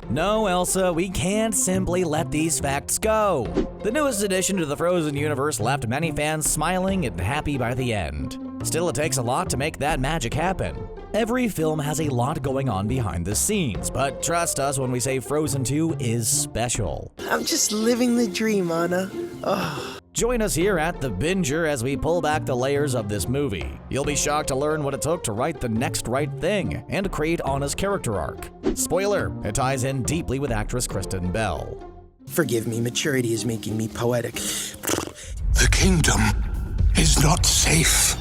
No, Elsa, we can't simply let these facts go. The newest addition to the Frozen universe left many fans smiling and happy by the end. Still, it takes a lot to make that magic happen. Every film has a lot going on behind the scenes, but trust us when we say Frozen 2 is special. I'm just living the dream, Anna. Oh. Join us here at The Binger as we pull back the layers of this movie. You'll be shocked to learn what it took to write the next right thing and create Anna's character arc. Spoiler, it ties in deeply with actress Kristen Bell. Forgive me, maturity is making me poetic. The kingdom is not safe.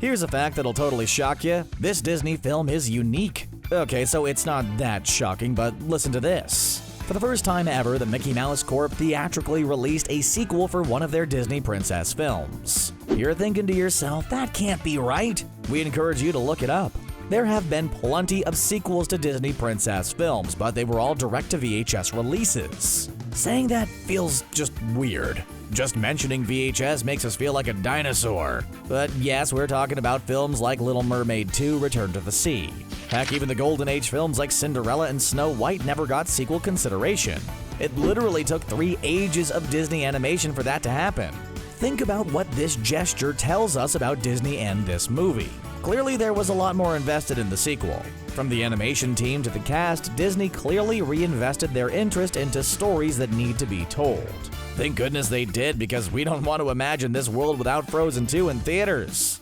Here's a fact that'll totally shock you. This Disney film is unique. Okay, so it's not that shocking, but listen to this. For the first time ever, the Mickey Mouse Corp theatrically released a sequel for one of their Disney princess films. You're thinking to yourself, that can't be right. We encourage you to look it up. There have been plenty of sequels to Disney princess films, but they were all direct-to-VHS releases. Saying that feels just weird. Just mentioning VHS makes us feel like a dinosaur. But yes, we're talking about films like Little Mermaid 2: Return to the Sea. Heck, even the Golden Age films like Cinderella and Snow White never got sequel consideration. It literally took 3 ages of Disney animation for that to happen. Think about what this gesture tells us about Disney and this movie. Clearly, there was a lot more invested in the sequel. From the animation team to the cast, Disney clearly reinvested their interest into stories that need to be told. Thank goodness they did, because we don't want to imagine this world without Frozen 2 in theaters.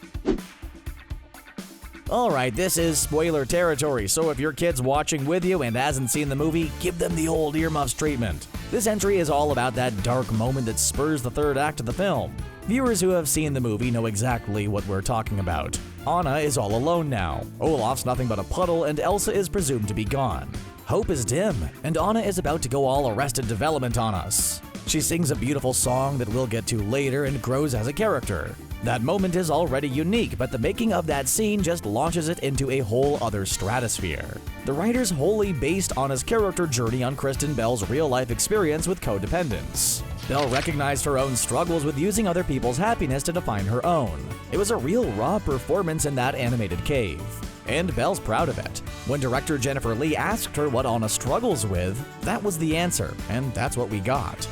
Alright, this is spoiler territory, so if your kid's watching with you and hasn't seen the movie, give them the old earmuffs treatment. This entry is all about that dark moment that spurs the third act of the film. Viewers who have seen the movie know exactly what we're talking about. Anna is all alone now, Olaf's nothing but a puddle, and Elsa is presumed to be gone. Hope is dim, and Anna is about to go all Arrested Development on us. She sings a beautiful song that we'll get to later and grows as a character. That moment is already unique, but the making of that scene just launches it into a whole other stratosphere. The writers wholly based Anna's character journey on Kristen Bell's real-life experience with codependence. Bell recognized her own struggles with using other people's happiness to define her own. It was a real raw performance in that animated cave. And Bell's proud of it. When director Jennifer Lee asked her what Anna struggles with, that was the answer, and that's what we got.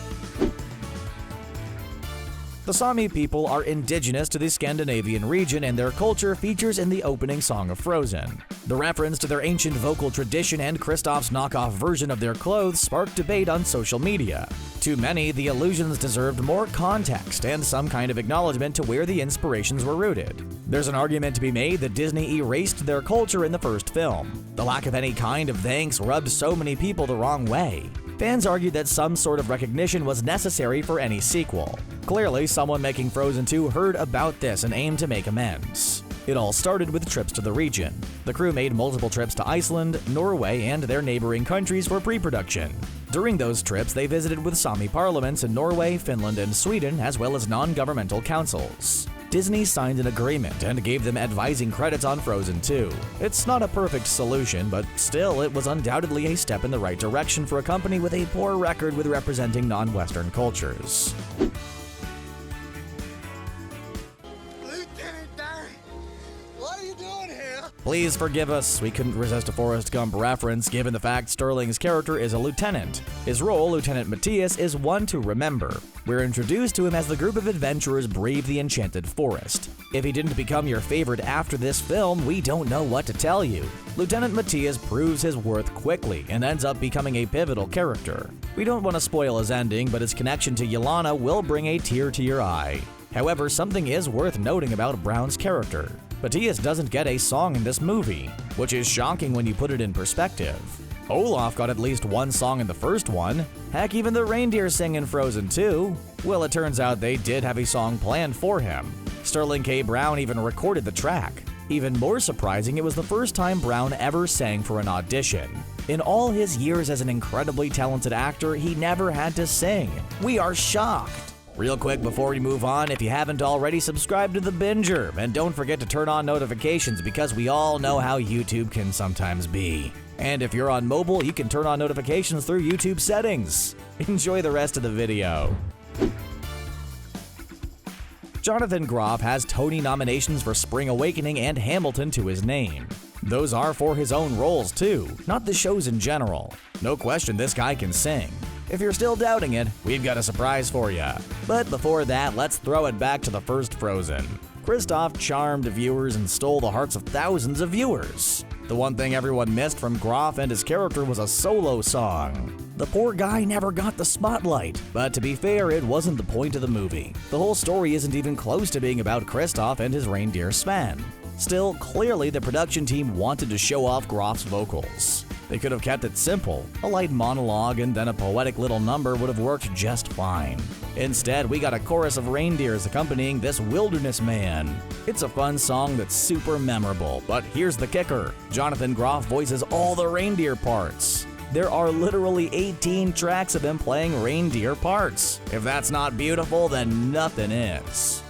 The Sami people are indigenous to the Scandinavian region, and their culture features in the opening song of Frozen. The reference to their ancient vocal tradition and Kristoff's knockoff version of their clothes sparked debate on social media. To many, the allusions deserved more context and some kind of acknowledgement to where the inspirations were rooted. There's an argument to be made that Disney erased their culture in the first film. The lack of any kind of thanks rubbed so many people the wrong way. Fans argued that some sort of recognition was necessary for any sequel. Clearly, someone making Frozen 2 heard about this and aimed to make amends. It all started with trips to the region. The crew made multiple trips to Iceland, Norway, and their neighboring countries for pre-production. During those trips, they visited with Sami parliaments in Norway, Finland, and Sweden, as well as non-governmental councils. Disney signed an agreement and gave them advising credits on Frozen 2. It's not a perfect solution, but still, it was undoubtedly a step in the right direction for a company with a poor record with representing non-Western cultures. Please forgive us, we couldn't resist a Forrest Gump reference given the fact Sterling's character is a lieutenant. His role, Lieutenant Matthias, is one to remember. We're introduced to him as the group of adventurers brave the enchanted forest. If he didn't become your favorite after this film, we don't know what to tell you. Lieutenant Matthias proves his worth quickly and ends up becoming a pivotal character. We don't want to spoil his ending, but his connection to Yelena will bring a tear to your eye. However, something is worth noting about Brown's character. Matthias doesn't get a song in this movie, which is shocking when you put it in perspective. Olaf got at least one song in the first one. Heck, even the reindeer sing in Frozen 2. Well, it turns out they did have a song planned for him. Sterling K. Brown even recorded the track. Even more surprising, it was the first time Brown ever sang for an audition. In all his years as an incredibly talented actor, he never had to sing. We are shocked. Real quick before we move on, if you haven't already, subscribe to The Binger, and don't forget to turn on notifications because we all know how YouTube can sometimes be. And if you're on mobile, you can turn on notifications through YouTube settings. Enjoy the rest of the video. Jonathan Groff has Tony nominations for Spring Awakening and Hamilton to his name. Those are for his own roles too, not the shows in general. No question this guy can sing. If you're still doubting it, we've got a surprise for you. But before that, let's throw it back to the first Frozen. Kristoff charmed viewers and stole the hearts of thousands of viewers. The one thing everyone missed from Groff and his character was a solo song. The poor guy never got the spotlight, but to be fair, it wasn't the point of the movie. The whole story isn't even close to being about Kristoff and his reindeer Sven. Still, clearly the production team wanted to show off Groff's vocals. They could have kept it simple. A light monologue and then a poetic little number would have worked just fine. Instead, we got a chorus of reindeers accompanying this wilderness man. It's a fun song that's super memorable, but here's the kicker. Jonathan Groff voices all the reindeer parts. There are literally 18 tracks of him playing reindeer parts. If that's not beautiful, then nothing is.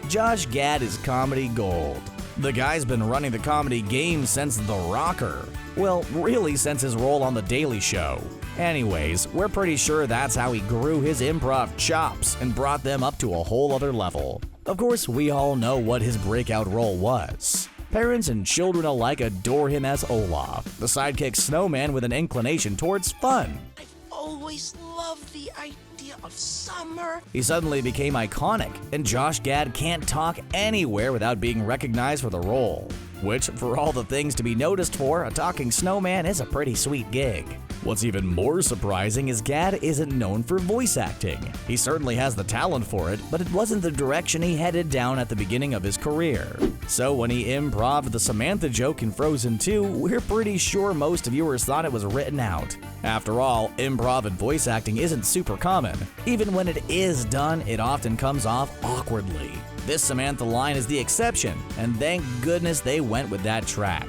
Josh Gad is comedy gold. The guy's been running the comedy game since The Rocker. Well, really since his role on The Daily Show. Anyways, we're pretty sure that's how he grew his improv chops and brought them up to a whole other level. Of course, we all know what his breakout role was. Parents and children alike adore him as Olaf, the sidekick snowman with an inclination towards fun. I've always loved the idea of summer. He suddenly became iconic, and Josh Gad can't talk anywhere without being recognized for the role. Which, for all the things to be noticed for, a talking snowman is a pretty sweet gig. What's even more surprising is Gad isn't known for voice acting. He certainly has the talent for it, but it wasn't the direction he headed down at the beginning of his career. So when he improv'd the Samantha joke in Frozen 2, we're pretty sure most viewers thought it was written out. After all, improv and voice acting isn't super common. Even when it is done, it often comes off awkwardly. This Samantha line is the exception, and thank goodness they went with that track.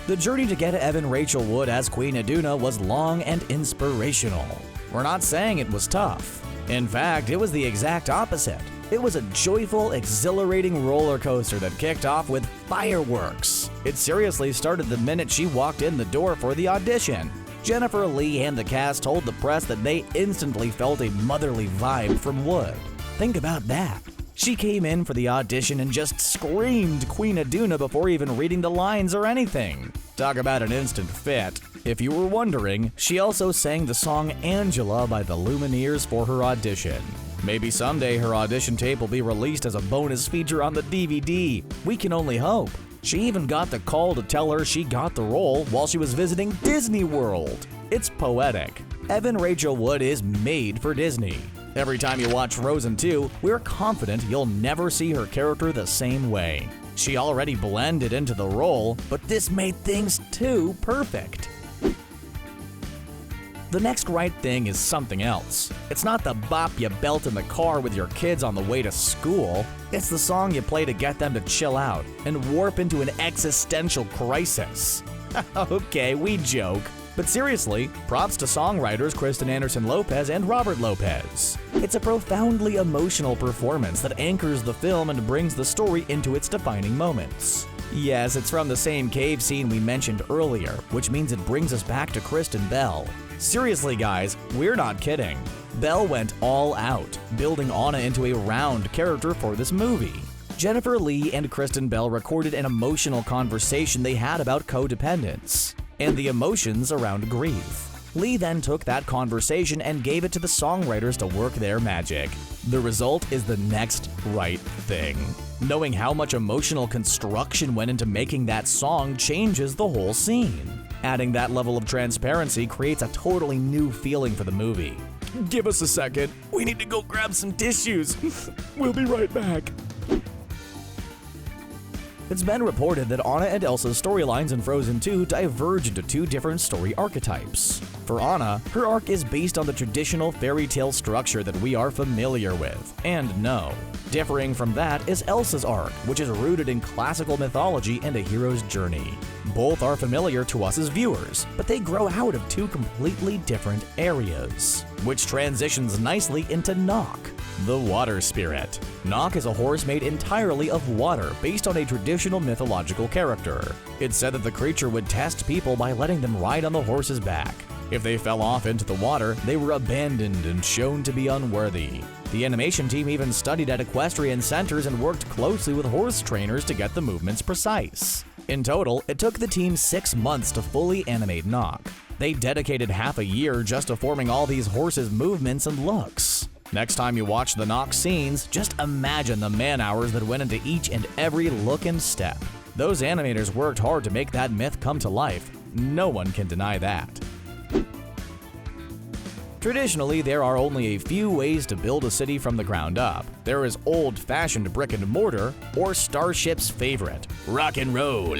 The journey to get Evan Rachel Wood as Queen Iduna was long and inspirational. We're not saying it was tough. In fact, it was the exact opposite. It was a joyful, exhilarating roller coaster that kicked off with fireworks. It seriously started the minute she walked in the door for the audition. Jennifer Lee and the cast told the press that they instantly felt a motherly vibe from Wood. Think about that. She came in for the audition and just screamed Queen Iduna before even reading the lines or anything. Talk about an instant fit. If you were wondering, she also sang the song Angela by the Lumineers for her audition. Maybe someday her audition tape will be released as a bonus feature on the DVD. We can only hope. She even got the call to tell her she got the role while she was visiting Disney World. It's poetic. Evan Rachel Wood is made for Disney. Every time you watch Frozen 2, we're confident you'll never see her character the same way. She already blended into the role, but this made things too perfect. The next right thing is something else. It's not the bop you belt in the car with your kids on the way to school. It's the song you play to get them to chill out and warp into an existential crisis. Okay, we joke. But seriously, props to songwriters Kristen Anderson Lopez and Robert Lopez. It's a profoundly emotional performance that anchors the film and brings the story into its defining moments. Yes, it's from the same cave scene we mentioned earlier, which means it brings us back to Kristen Bell. Seriously guys, we're not kidding. Bell went all out, building Anna into a round character for this movie. Jennifer Lee and Kristen Bell recorded an emotional conversation they had about codependence and the emotions around grief. Lee then took that conversation and gave it to the songwriters to work their magic. The result is the next right thing. Knowing how much emotional construction went into making that song changes the whole scene. Adding that level of transparency creates a totally new feeling for the movie. Give us a second. We need to go grab some tissues. We'll be right back. It's been reported that Anna and Elsa's storylines in Frozen 2 diverge into two different story archetypes. For Anna, her arc is based on the traditional fairy tale structure that we are familiar with, and no. Differing from that is Elsa's arc, which is rooted in classical mythology and a hero's journey. Both are familiar to us as viewers, but they grow out of two completely different areas, which transitions nicely into Nokk, the water spirit. Nokk is a horse made entirely of water based on a traditional mythological character. It's said that the creature would test people by letting them ride on the horse's back. If they fell off into the water, they were abandoned and shown to be unworthy. The animation team even studied at equestrian centers and worked closely with horse trainers to get the movements precise. In total, it took the team 6 months to fully animate Nokk. They dedicated half a year just to forming all these horses' movements and looks. Next time you watch the Nokk scenes, just imagine the man-hours that went into each and every look and step. Those animators worked hard to make that myth come to life. No one can deny that. Traditionally, there are only a few ways to build a city from the ground up. There is old-fashioned brick and mortar, or Starship's favorite, rock and roll.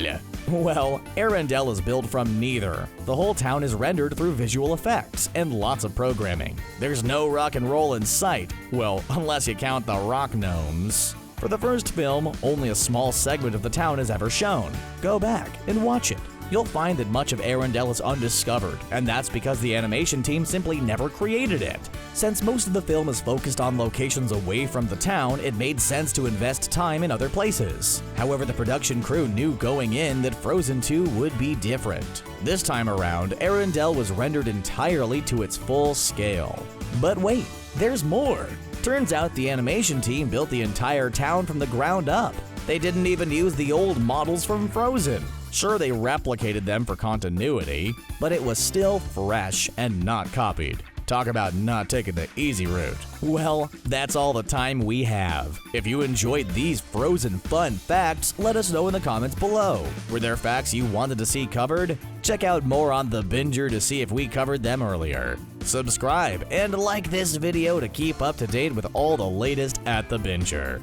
Well, Arendelle is built from neither. The whole town is rendered through visual effects and lots of programming. There's no rock and roll in sight, well, unless you count the rock gnomes. For the first film, only a small segment of the town is ever shown. Go back and watch it. You'll find that much of Arendelle is undiscovered, and that's because the animation team simply never created it. Since most of the film is focused on locations away from the town, it made sense to invest time in other places. However, the production crew knew going in that Frozen 2 would be different. This time around, Arendelle was rendered entirely to its full scale. But wait, there's more! Turns out the animation team built the entire town from the ground up. They didn't even use the old models from Frozen. Sure, they replicated them for continuity, but it was still fresh and not copied. Talk about not taking the easy route. Well, that's all the time we have. If you enjoyed these Frozen fun facts, let us know in the comments below. Were there facts you wanted to see covered? Check out more on The Binger to see if we covered them earlier. Subscribe and like this video to keep up to date with all the latest at The Binger.